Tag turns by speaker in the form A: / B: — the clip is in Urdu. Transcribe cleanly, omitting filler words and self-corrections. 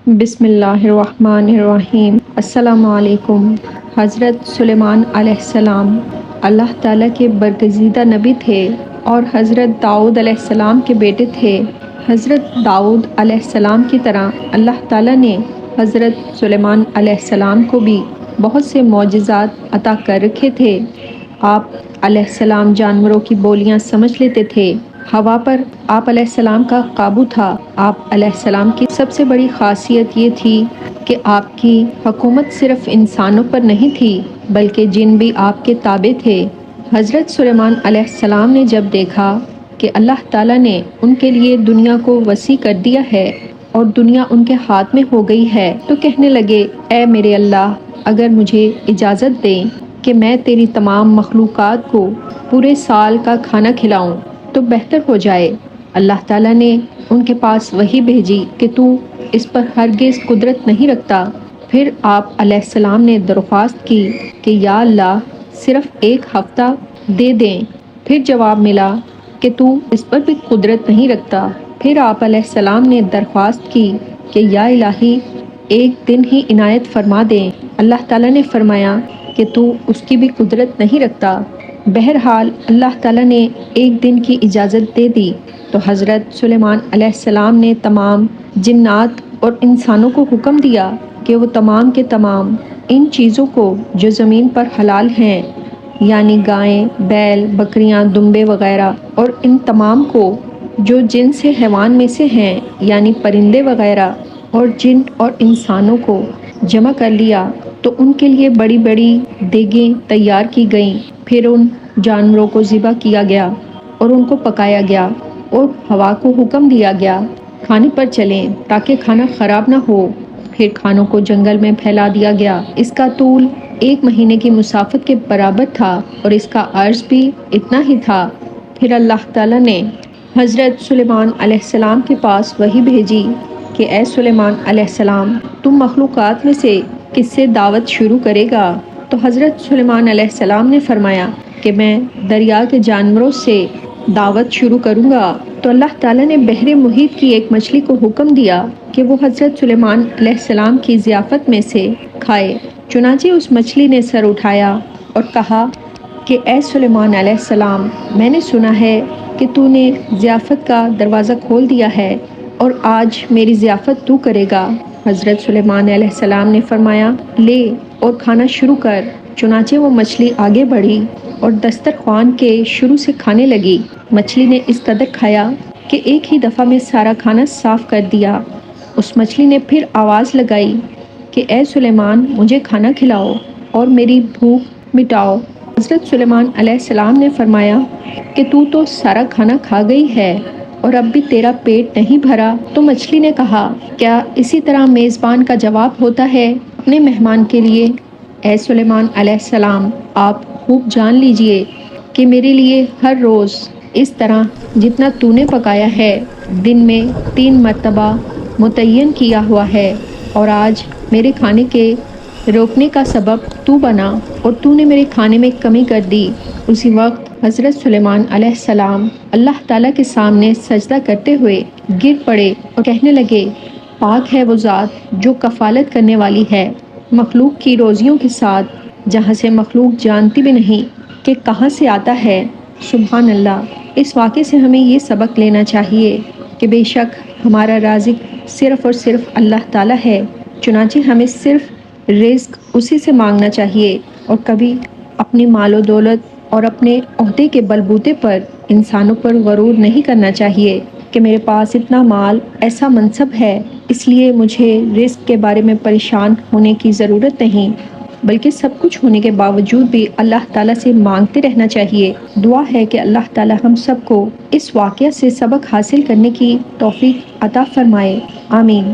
A: بسم اللہ الرحمن الرحیم۔ السلام علیکم۔ حضرت سلیمان علیہ السلام اللہ تعالیٰ کے برگزیدہ نبی تھے اور حضرت داؤد علیہ السلام کے بیٹے تھے۔ حضرت داؤد علیہ السلام کی طرح اللہ تعالیٰ نے حضرت سلیمان علیہ السلام کو بھی بہت سے معجزات عطا کر رکھے تھے۔ آپ علیہ السلام جانوروں کی بولیاں سمجھ لیتے تھے۔ ہوا پر آپ علیہ السلام کا قابو تھا۔ آپ علیہ السلام کی سب سے بڑی خاصیت یہ تھی کہ آپ کی حکومت صرف انسانوں پر نہیں تھی بلکہ جن بھی آپ کے تابع تھے۔ حضرت سلیمان علیہ السلام نے جب دیکھا کہ اللہ تعالیٰ نے ان کے لیے دنیا کو وسیع کر دیا ہے اور دنیا ان کے ہاتھ میں ہو گئی ہے تو کہنے لگے، اے میرے اللہ، اگر مجھے اجازت دیں کہ میں تیری تمام مخلوقات کو پورے سال کا کھانا کھلاؤں تو بہتر ہو جائے۔ اللہ تعالیٰ نے ان کے پاس وحی بھیجی کہ تو اس پر ہرگز قدرت نہیں رکھتا۔ پھر آپ علیہ السلام نے درخواست کی کہ یا اللہ صرف ایک ہفتہ دے دیں۔ پھر جواب ملا کہ تو اس پر بھی قدرت نہیں رکھتا۔ پھر آپ علیہ السلام نے درخواست کی کہ یا الہی ایک دن ہی عنایت فرما دیں۔ اللہ تعالیٰ نے فرمایا کہ تو اس کی بھی قدرت نہیں رکھتا۔ بہرحال اللہ تعالیٰ نے ایک دن کی اجازت دے دی تو حضرت سلیمان علیہ السلام نے تمام جنات اور انسانوں کو حکم دیا کہ وہ تمام کے تمام ان چیزوں کو جو زمین پر حلال ہیں، یعنی گائیں، بیل، بکریاں، دمبے وغیرہ، اور ان تمام کو جو جن سے حیوان میں سے ہیں، یعنی پرندے وغیرہ، اور جن اور انسانوں کو جمع کر لیا تو ان کے لیے بڑی بڑی دیگیں تیار کی گئیں۔ پھر ان جانوروں کو ذبح کیا گیا اور ان کو پکایا گیا اور ہوا کو حکم دیا گیا کھانے پر چلیں تاکہ کھانا خراب نہ ہو۔ پھر کھانوں کو جنگل میں پھیلا دیا گیا۔ اس کا طول 1 مہینے کی مسافت کے برابر تھا اور اس کا عرض بھی اتنا ہی تھا۔ پھر اللہ تعالیٰ نے حضرت سلیمان علیہ السلام کے پاس وحی بھیجی کہ اے سلیمان علیہ السلام، تم مخلوقات میں سے کس سے دعوت شروع کرے گا؟ تو حضرت سلیمان علیہ السلام نے فرمایا کہ میں دریا کے جانوروں سے دعوت شروع کروں گا۔ تو اللہ تعالیٰ نے بحر محیط کی ایک مچھلی کو حکم دیا کہ وہ حضرت سلیمان علیہ السلام کی ضیافت میں سے کھائے۔ چنانچہ اس مچھلی نے سر اٹھایا اور کہا کہ اے سلیمان علیہ السلام، میں نے سنا ہے کہ تو نے ضیافت کا دروازہ کھول دیا ہے اور آج میری ضیافت تو کرے گا۔ حضرت سلیمان علیہ السلام نے فرمایا، لے اور کھانا شروع کر۔ چنانچہ وہ مچھلی آگے بڑھی اور دسترخوان کے شروع سے کھانے لگی۔ مچھلی نے اس قدر کھایا کہ ایک ہی دفعہ میں سارا کھانا صاف کر دیا۔ اس مچھلی نے پھر آواز لگائی کہ اے سلیمان، مجھے کھانا کھلاؤ اور میری بھوک مٹاؤ۔ حضرت سلیمان علیہ السلام نے فرمایا کہ تو سارا کھانا کھا گئی ہے اور اب بھی تیرا پیٹ نہیں بھرا۔ تو مچھلی نے کہا، کیا اسی طرح میزبان کا جواب ہوتا ہے اپنے مہمان کے لیے؟ اے سلیمان علیہ السلام، آپ خوب جان لیجئے کہ میرے لیے ہر روز اس طرح جتنا تو نے پکایا ہے دن میں 3 مرتبہ متعین کیا ہوا ہے، اور آج میرے کھانے کے روکنے کا سبب تو بنا اور تو نے میرے کھانے میں کمی کر دی۔ اسی وقت حضرت سلیمان علیہ السلام اللہ تعالیٰ کے سامنے سجدہ کرتے ہوئے گر پڑے اور کہنے لگے، پاک ہے وہ ذات جو کفالت کرنے والی ہے مخلوق کی روزیوں کے ساتھ، جہاں سے مخلوق جانتی بھی نہیں کہ کہاں سے آتا ہے۔ سبحان اللہ۔ اس واقعے سے ہمیں یہ سبق لینا چاہیے کہ بے شک ہمارا رازق صرف اور صرف اللہ تعالیٰ ہے، چنانچہ ہمیں صرف رزق اسی سے مانگنا چاہیے اور کبھی اپنی مال و دولت اور اپنے عہدے کے بلبوتے پر انسانوں پر غرور نہیں کرنا چاہیے کہ میرے پاس اتنا مال، ایسا منصب ہے، اس لیے مجھے رزق کے بارے میں پریشان ہونے کی ضرورت نہیں، بلکہ سب کچھ ہونے کے باوجود بھی اللہ تعالیٰ سے مانگتے رہنا چاہیے۔ دعا ہے کہ اللہ تعالیٰ ہم سب کو اس واقعہ سے سبق حاصل کرنے کی توفیق عطا فرمائے۔ آمین۔